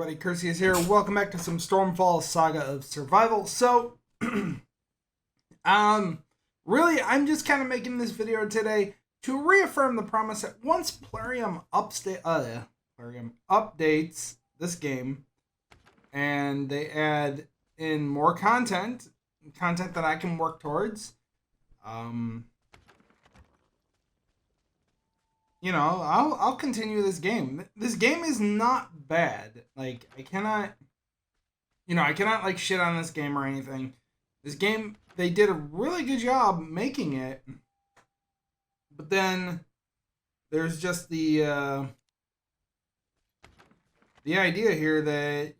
everybody, Curseius here. Welcome back to some Stormfall Saga of Survival. So, really, I'm just kind of making this video today to reaffirm the promise that once Plarium updates this game and they add in more content that I can work towards, I'll continue this game. This game is not bad. Like, I cannot like shit on this game or anything. This game, they did a really good job making it. But then there's just the idea here that,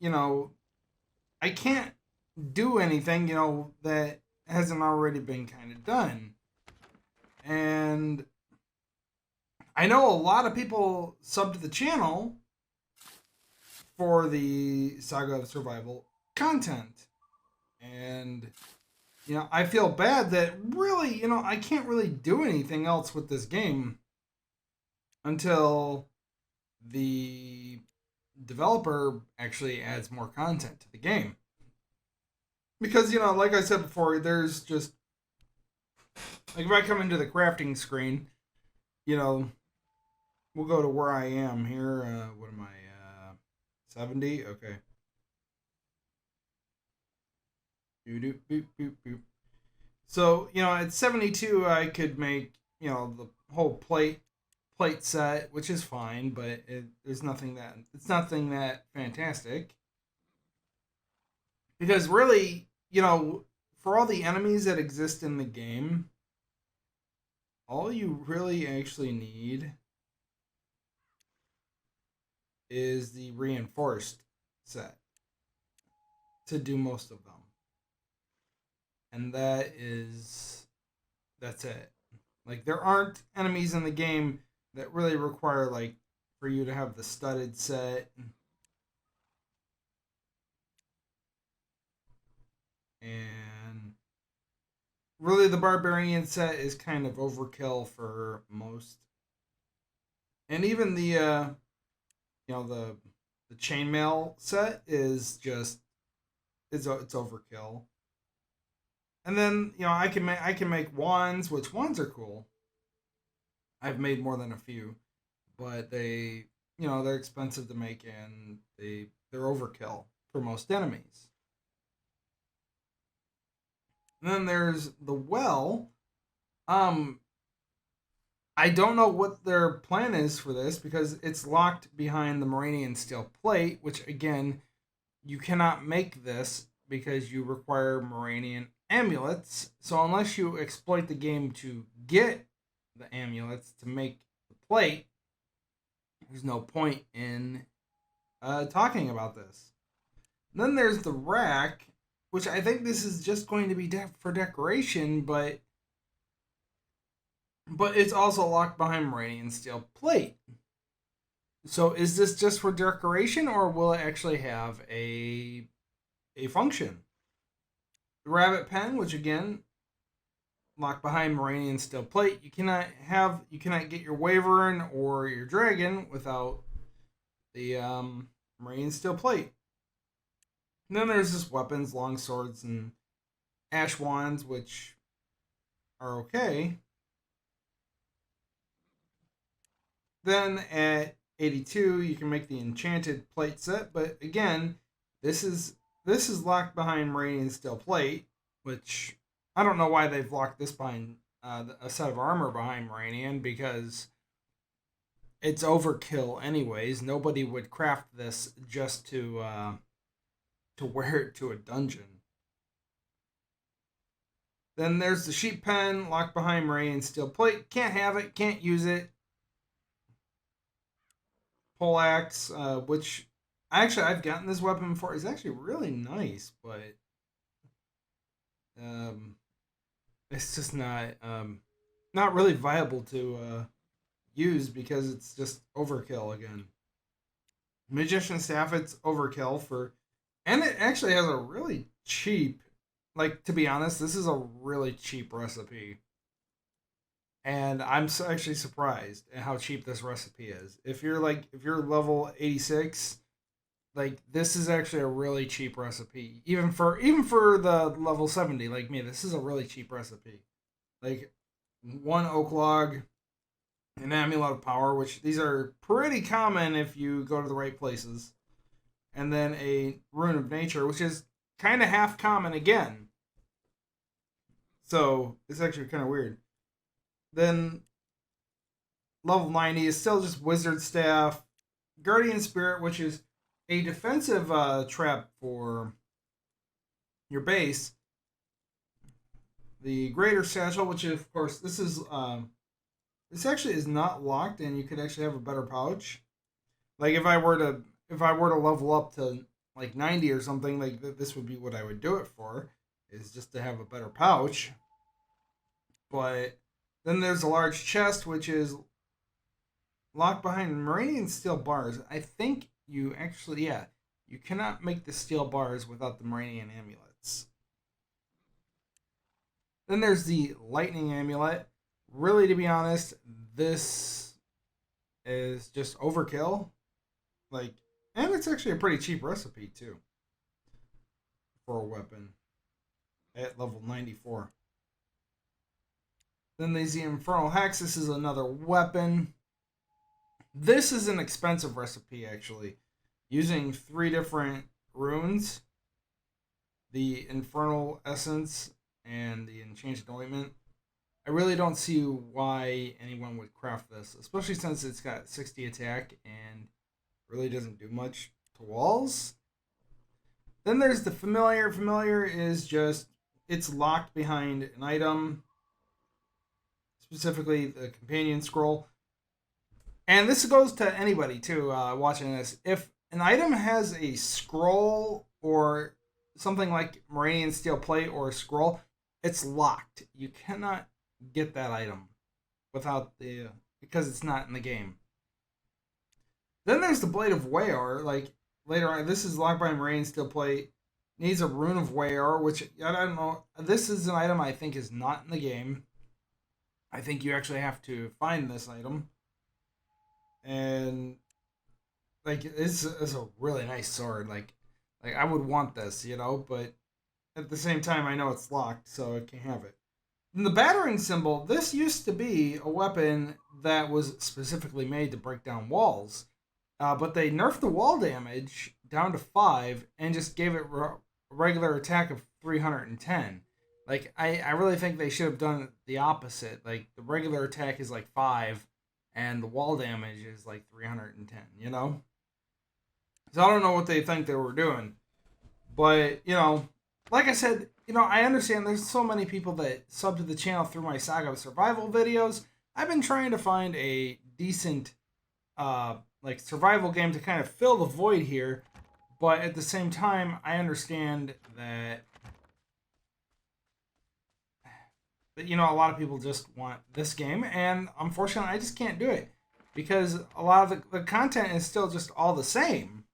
I can't do anything, that hasn't already been kind of done. And I know a lot of people sub to the channel for the Saga of Survival content. And, I feel bad that really, I can't really do anything else with this game until the developer actually adds more content to the game. Because, like I said before, there's just, like if I come into the crafting screen, we'll go to where I am here. What am I? 70? Okay. Boop, boop, boop, boop. So, at 72, I could make, the whole plate set, which is fine, but it's nothing that fantastic. Because really, for all the enemies that exist in the game, all you really actually need is the reinforced set to do most of them. And that's it. Like, there aren't enemies in the game that really require, like, for you to have the studded set. And really the barbarian set is kind of overkill for most. And even the the chainmail set is just it's overkill. And then I can make wands, which wands are cool. I've made more than a few, but they they're expensive to make and they're overkill for most enemies. And then there's the well. I don't know what their plan is for this because it's locked behind the Moranian steel plate, which again, you cannot make this because you require Moranian amulets. So unless you exploit the game to get the amulets to make the plate, there's no point in talking about this. And then there's the rack, which I think this is just going to be for decoration, but it's also locked behind Moranian steel plate. So is this just for decoration, or will it actually have a function? The rabbit pen, which again, locked behind Moranian steel plate. You cannot get your wyvern or your dragon without the Moranian steel plate. And then there's just weapons, long swords, and ash wands, which are okay. Then at 82, you can make the enchanted plate set, but again, this is locked behind Moranian steel plate, which I don't know why they've locked this behind a set of armor behind Moranian, because it's overkill anyways. Nobody would craft this just to wear it to a dungeon. Then there's the sheep pen, locked behind Moranian steel plate. Can't have it, can't use it. Poleaxe, which I've gotten this weapon before. It's actually really nice, but it's just not really viable to use because it's just overkill again. Magician staff, it's overkill and it actually has a really cheap, like, to be honest, this is a really cheap recipe. And I'm actually surprised at how cheap this recipe is. If you're level 86, like this is actually a really cheap recipe. Even for the level 70 like me, this is a really cheap recipe. Like one oak log, an amulet of power, which these are pretty common if you go to the right places, and then a rune of nature, which is kind of half common again. So it's actually kind of weird. Then level 90 is still just wizard staff, guardian spirit, which is a defensive trap for your base. The greater satchel, which is, of course this actually is not locked, and you could actually have a better pouch. Like if I were to level up to like 90 or something, like this would be what I would do it for, is just to have a better pouch. But then there's a large chest, which is locked behind Meridian steel bars. I think you actually, yeah, you cannot make the steel bars without the Meridian amulets. Then there's the lightning amulet. Really, to be honest, this is just overkill. Like, and it's actually a pretty cheap recipe too for a weapon at level 94. Then there's the Infernal Hex. This is another weapon. This is an expensive recipe, actually. Using 3 different runes, the Infernal Essence and the Enchanted Ointment. I really don't see why anyone would craft this, especially since it's got 60 attack and really doesn't do much to walls. Then there's the Familiar. Familiar is just, it's locked behind an item, specifically the Companion Scroll. And this goes to anybody, too, watching this. If an item has a scroll or something like Meridian Steel Plate or a scroll, it's locked. You cannot get that item without because it's not in the game. Then there's the Blade of Wayor. Like, later on, this is locked by Meridian Steel Plate. Needs a Rune of Wayor, which, I don't know. This is an item I think is not in the game. I think you actually have to find this item. And like it's a really nice sword. Like I would want this, but at the same time I know it's locked, so I can't have it. And the battering symbol, this used to be a weapon that was specifically made to break down walls. But they nerfed the wall damage down to 5 and just gave it a regular attack of 310. Like, I really think they should have done the opposite. Like, the regular attack is like 5, and the wall damage is like 310, So I don't know what they think they were doing. But, like I said, I understand there's so many people that sub to the channel through my Saga survival videos. I've been trying to find a decent, survival game to kind of fill the void here. But at the same time, I understand that a lot of people just want this game, and unfortunately I just can't do it because a lot of the content is still just all the same.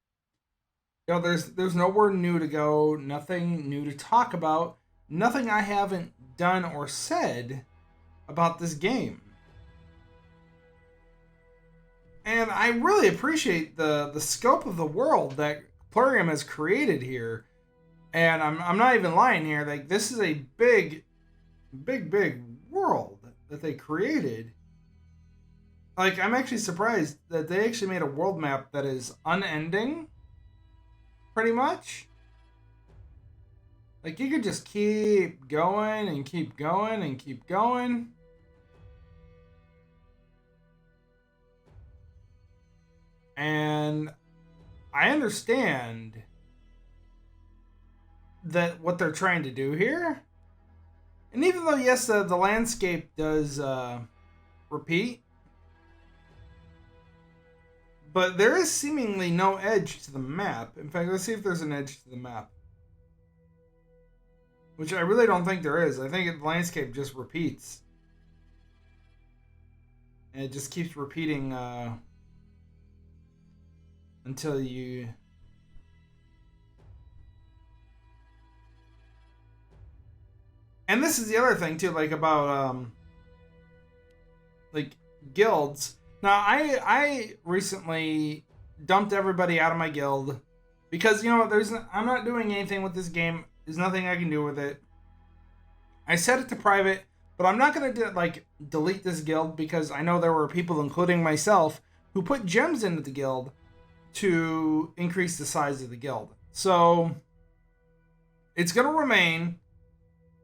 There's nowhere new to go, nothing new to talk about, nothing I haven't done or said about this game. And I really appreciate the scope of the world that Plurium has created here. And I'm not even lying here. Like, this is a big world that they created. Like, I'm actually surprised that they actually made a world map that is unending, pretty much. Like, you could just keep going and keep going and keep going. And I understand that what they're trying to do here. And even though, yes, the landscape does repeat, but there is seemingly no edge to the map. In fact, let's see if there's an edge to the map. Which I really don't think there is. I think the landscape just repeats. And it just keeps repeating until you... And this is the other thing too, like about guilds. Now I recently dumped everybody out of my guild Because, you know, I'm not doing anything with this game. There's nothing I can do with it. I set it to private, but I'm not going to, delete this guild because I know there were people, including myself, who put gems into the guild to increase the size of the guild. So, it's going to remain.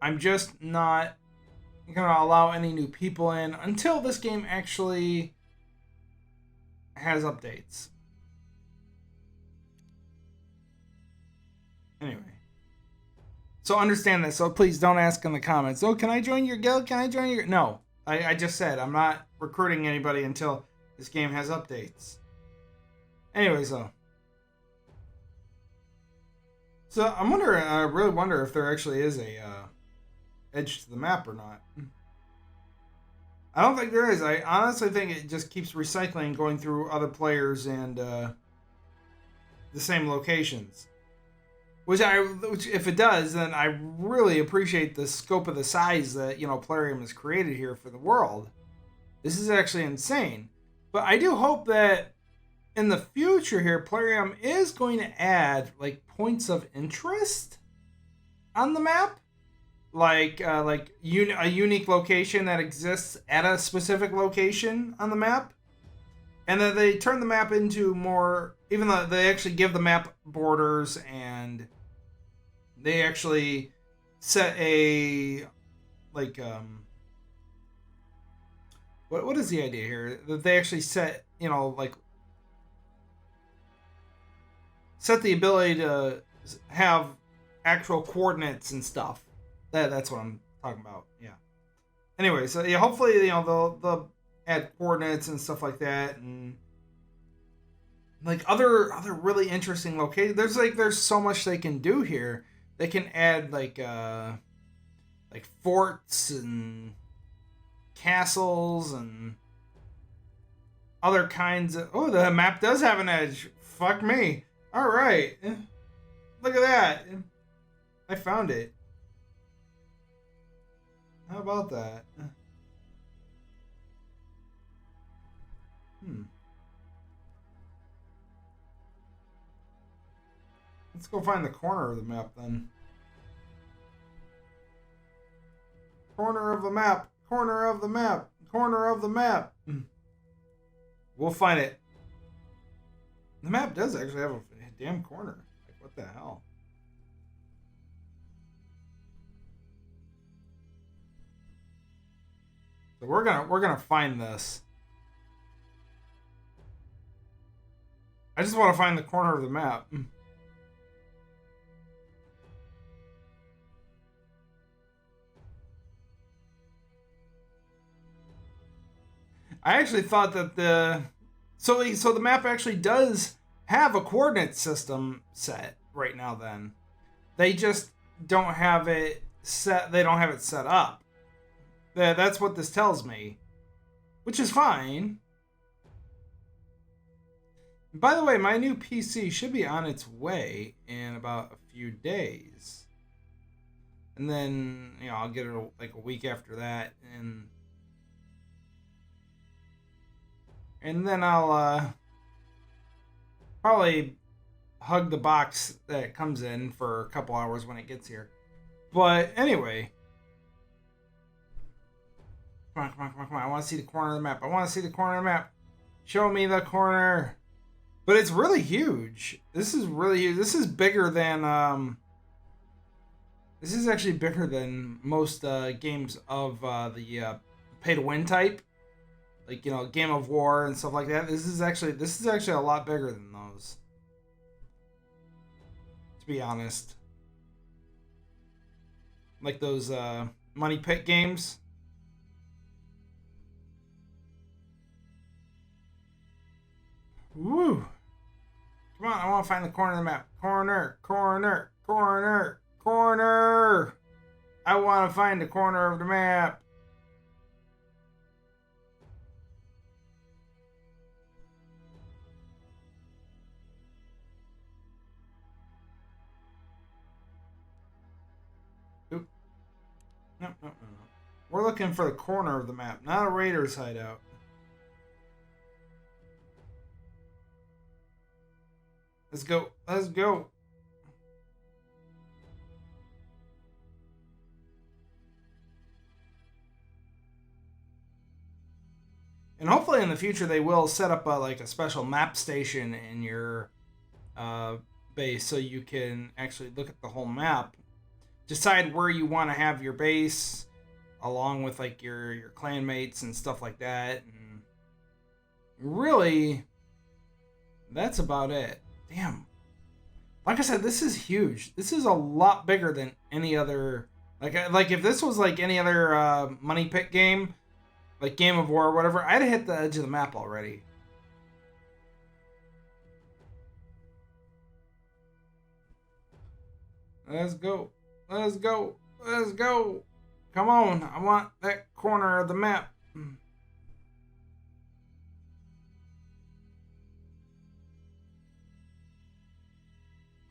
I'm just not going to allow any new people in until this game actually has updates. Anyway. So understand this. So please don't ask in the comments, oh, can I join your guild? Can I join your... No. I just said I'm not recruiting anybody until this game has updates. Anyway, so I'm wondering, I really wonder if there actually is a edge to the map or not. I don't think there is. I honestly think it just keeps recycling, going through other players and the same locations. Which if it does, then I really appreciate the scope of the size that, Plarium has created here for the world. This is actually insane. But I do hope that in the future here, Plarium is going to add, points of interest on the map. A unique location that exists at a specific location on the map. And then they turn the map into more, even though they actually give the map borders, and they actually set a, what is the idea here? That they actually set, set the ability to have actual coordinates and stuff. That's what I'm talking about. Yeah. Anyway, so yeah, hopefully, they'll add coordinates and stuff like that, and other really interesting locations. There's so much they can do here. They can add forts and castles and other kinds of... Oh, the map does have an edge. Fuck me. All right. Look at that. I found it. How about that? Let's go find the corner of the map then. Corner of the map. Corner of the map. Corner of the map. We'll find it. The map does actually have a damn corner. What the hell? So we're gonna find this. I just want to find the corner of the map. I actually thought that the map actually does have a coordinate system set right now. Then they just don't have it set. They don't have it set up. That's what this tells me, which is fine. By the way, my new PC should be on its way in about a few days, and then I'll get it a week after that, and then I'll probably hug the box that it comes in for a couple hours when it gets here. But anyway, come on! I want to see the corner of the map. I want to see the corner of the map. Show me the corner. But it's really huge. This is really huge. This is bigger than this is actually bigger than most games of the pay to win type. Game of War and stuff like that. This is actually a lot bigger than those. To be honest. Like those money pit games. Woo! Come on, I want to find the corner of the map. Corner, corner, corner, corner! I want to find the corner of the map. Oop. No. We're looking for the corner of the map, not a raider's hideout. Let's go. Let's go. And hopefully in the future they will set up like a special map station in your base so you can actually look at the whole map, decide where you want to have your base, along with like your clan mates and stuff like that. And really, that's about it. Damn. Like I said, this is huge. This is a lot bigger than any other. Like if this was like any other money pit game, like Game of War or whatever, I'd have hit the edge of the map already. Let's go. Let's go. Let's go. Come on. I want that corner of the map.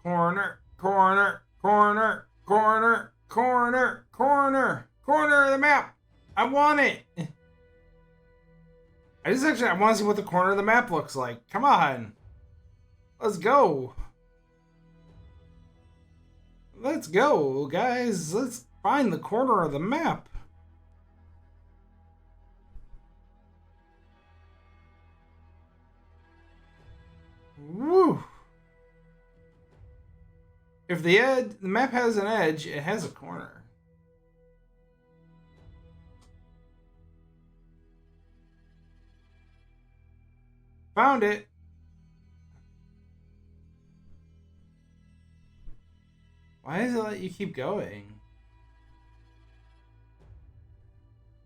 Corner, corner, corner, corner, corner, corner, corner of the map. I want it. I want to see what the corner of the map looks like. Come on. Let's go. Let's go, guys. Let's find the corner of the map. Woo. If the map has an edge, it has a corner. Found it. Why does it let you keep going?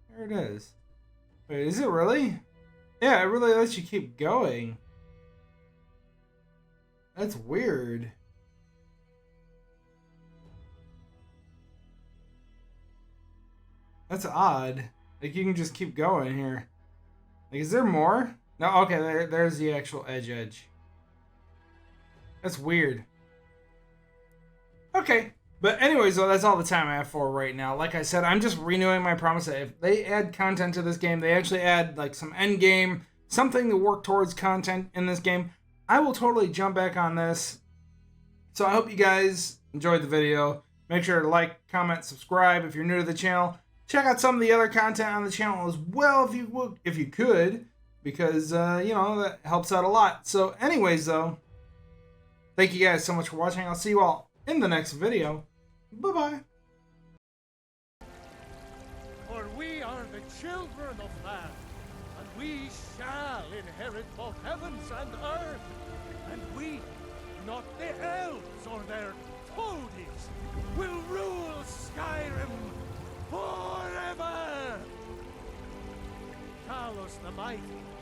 There it is. Wait, is it really? Yeah, it really lets you keep going. That's weird. That's odd. Like, you can just keep going here. Like, is there more? No, okay, there's the actual edge. That's weird. Okay, but anyways, though, that's all the time I have for right now. Like I said, I'm just renewing my promise that if they add content to this game, they actually add, like, some end game, something to work towards content in this game, I will totally jump back on this. So I hope you guys enjoyed the video. Make sure to like, comment, subscribe if you're new to the channel. Check out some of the other content on the channel as well if you could, because you know, that helps out a lot. So anyways, though, thank you guys so much for watching. I'll see you all in the next video. Bye-bye. For we are the children of man, and we shall inherit both heavens and earth. And we, not the elves or their toadies, will rule Skyrim forever! Talos the Mighty